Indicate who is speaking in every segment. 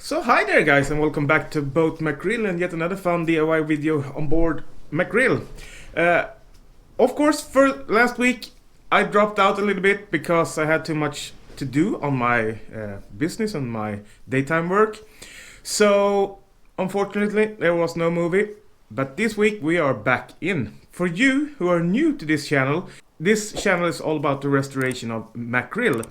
Speaker 1: So hi there guys, and welcome back to Boat McRill and yet another fun DIY video on board McRill. Of course, for last week I dropped out a little bit because I had too much to do on my business and my daytime work. So unfortunately there was no movie, but this week we are back in. For you who are new to this channel is all about the restoration of McRill.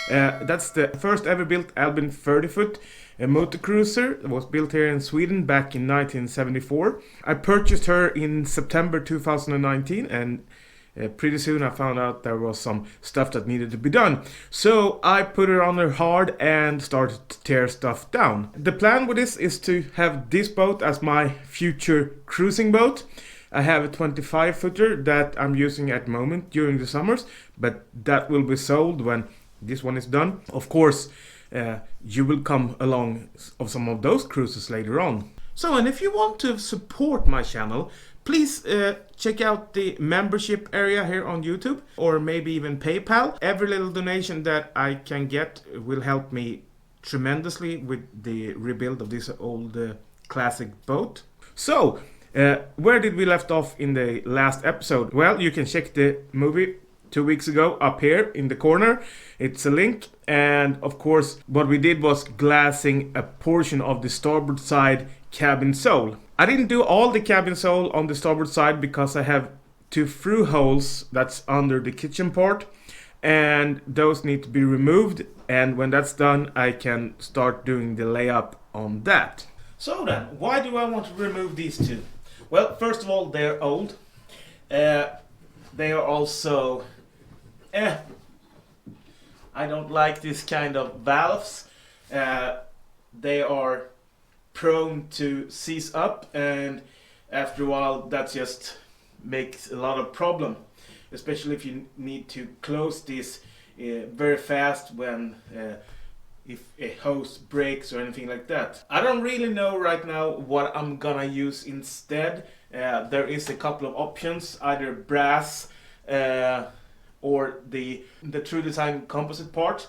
Speaker 1: That's the first ever built Albin 30-foot motor cruiser. It was built here in Sweden back in 1974. I purchased her in September 2019 and pretty soon I found out there was some stuff that needed to be done. So I put her on her hard and started to tear stuff down. The plan with this is to have this boat as my future cruising boat. I have a 25-footer that I'm using at the moment during the summers, but that will be sold when this one is done. Of course, you will come along of some of those cruises later on. So, and if you want to support my channel, please check out the membership area here on YouTube, or maybe even PayPal. Every little donation that I can get will help me tremendously with the rebuild of this old classic boat. So, where did we left off in the last episode? Well, you can check the movie 2 weeks ago up here in the corner. It's a link, and of course what we did was glassing a portion of the starboard side cabin sole. I didn't do all the cabin sole on the starboard side because I have two thru-hulls that's under the kitchen port, and those need to be removed, and when that's done I can start doing the layup on that. So then, why do I want to remove these two? Well, first of all, they're old. They are also I don't like this kind of valves. They are prone to seize up, and after a while that just makes a lot of problem, especially if you need to close this very fast when if a hose breaks or anything like that. I don't really know right now what I'm gonna use instead. There is a couple of options, either brass or the True Design composite part.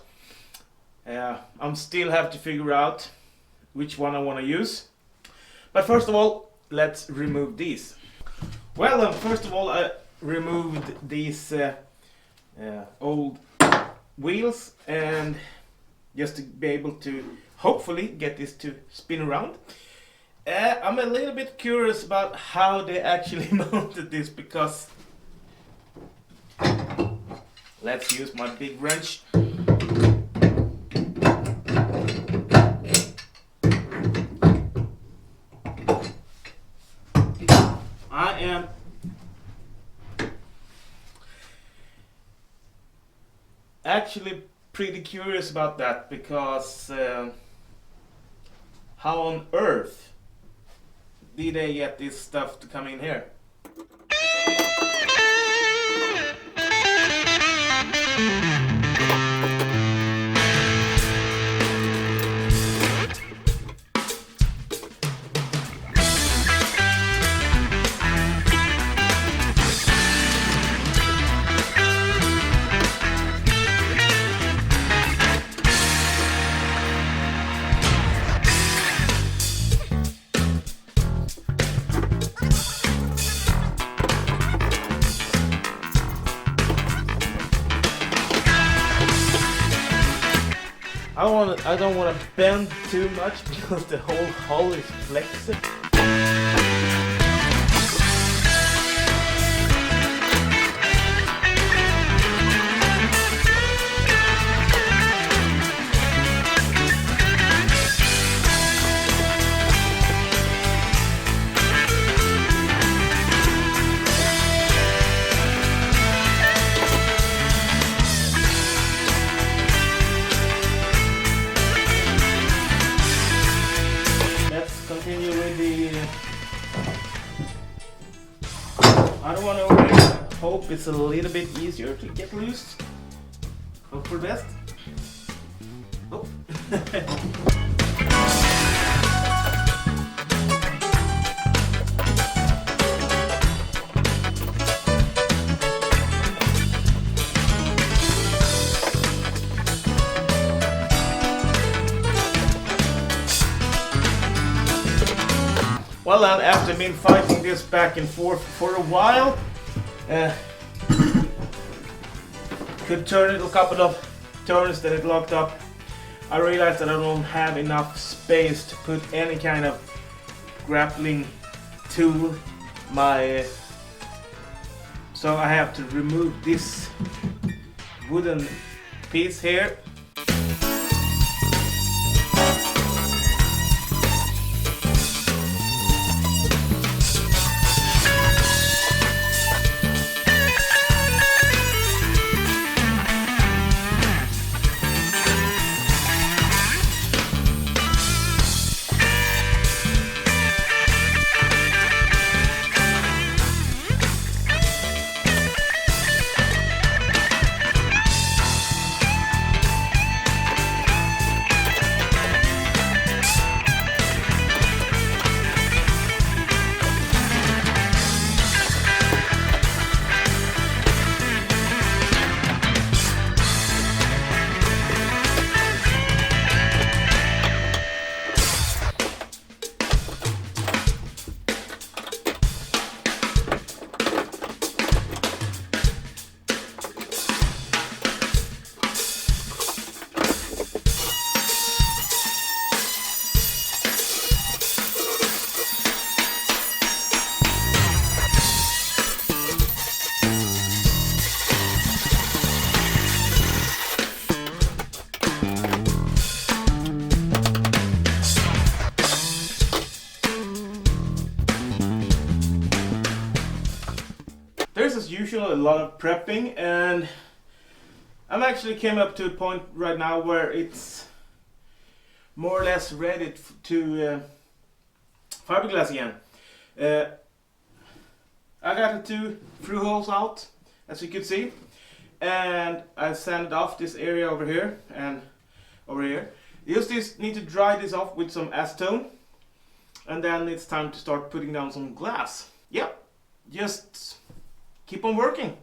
Speaker 1: I'm still have to figure out which one I want to use. But first of all, let's remove these. Well, first of all, I removed these old wheels, and just to be able to hopefully get this to spin around. I'm a little bit curious about how they actually mounted this, because let's use my big wrench. I am actually pretty curious about that, because how on earth did they get this stuff to come in here? I don't want to bend too much because the whole hull is flexed. I don't want to open it. I hope it's a little bit easier to get loose. Hope for the best. Oh. Well then, after been fighting this back and forth for a while, could turn it a couple of turns that it locked up. I realized that I don't have enough space to put any kind of grappling to my... so I have to remove this wooden piece here. There's as usual a lot of prepping, and I'm actually came up to a point right now where it's more or less ready to fiberglass again. I got the 2 thru-hulls out, as you can see, and I sanded off this area over here and over here. You just need to dry this off with some acetone, and then it's time to start putting down some glass. Yep, just keep on working.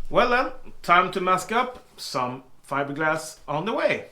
Speaker 1: Well then, time to mask up. Some fiberglass on the way.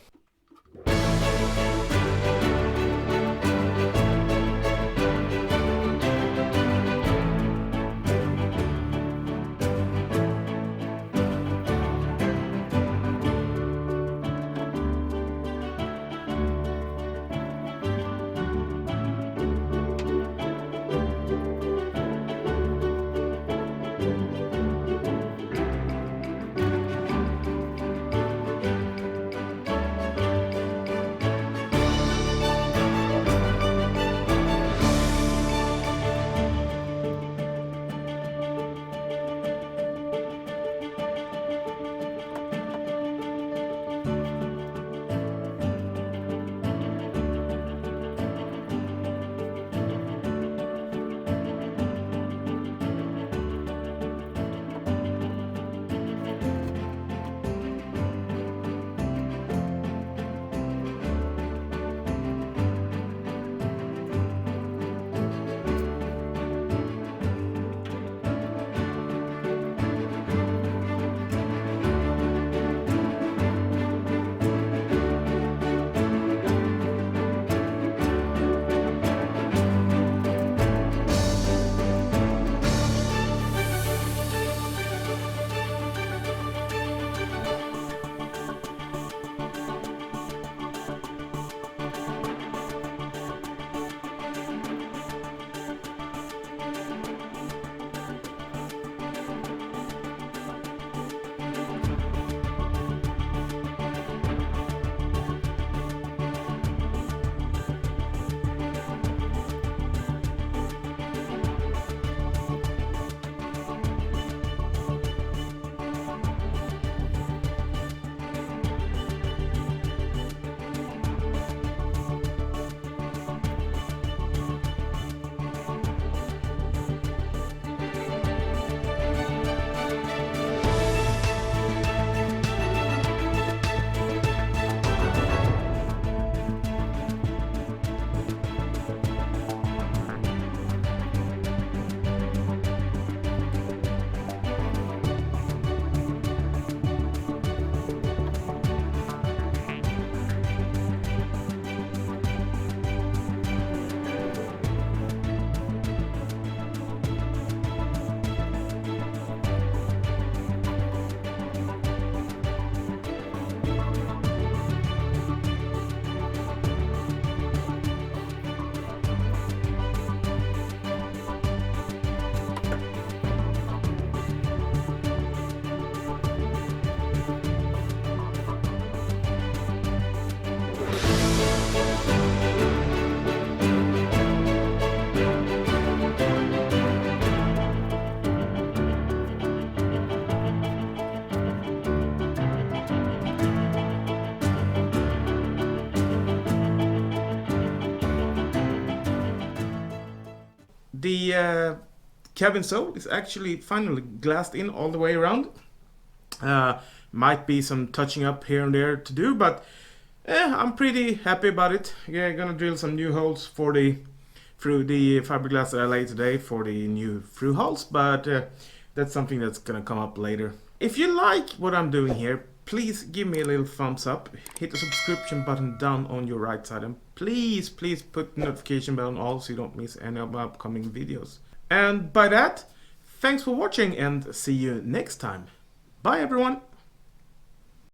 Speaker 1: the cabin sole is actually finally glassed in all the way around. Might be some touching up here and there to do, but I'm pretty happy about it. Yeah, gonna drill some new holes for through the fiberglass that I laid today for the new thru-hulls, but that's something that's gonna come up later. If you like what I'm doing here, please give me a little thumbs up, hit the subscription button down on your right side, and please put the notification bell on all so you don't miss any of my upcoming videos. And by that, thanks for watching and see you next time. Bye everyone!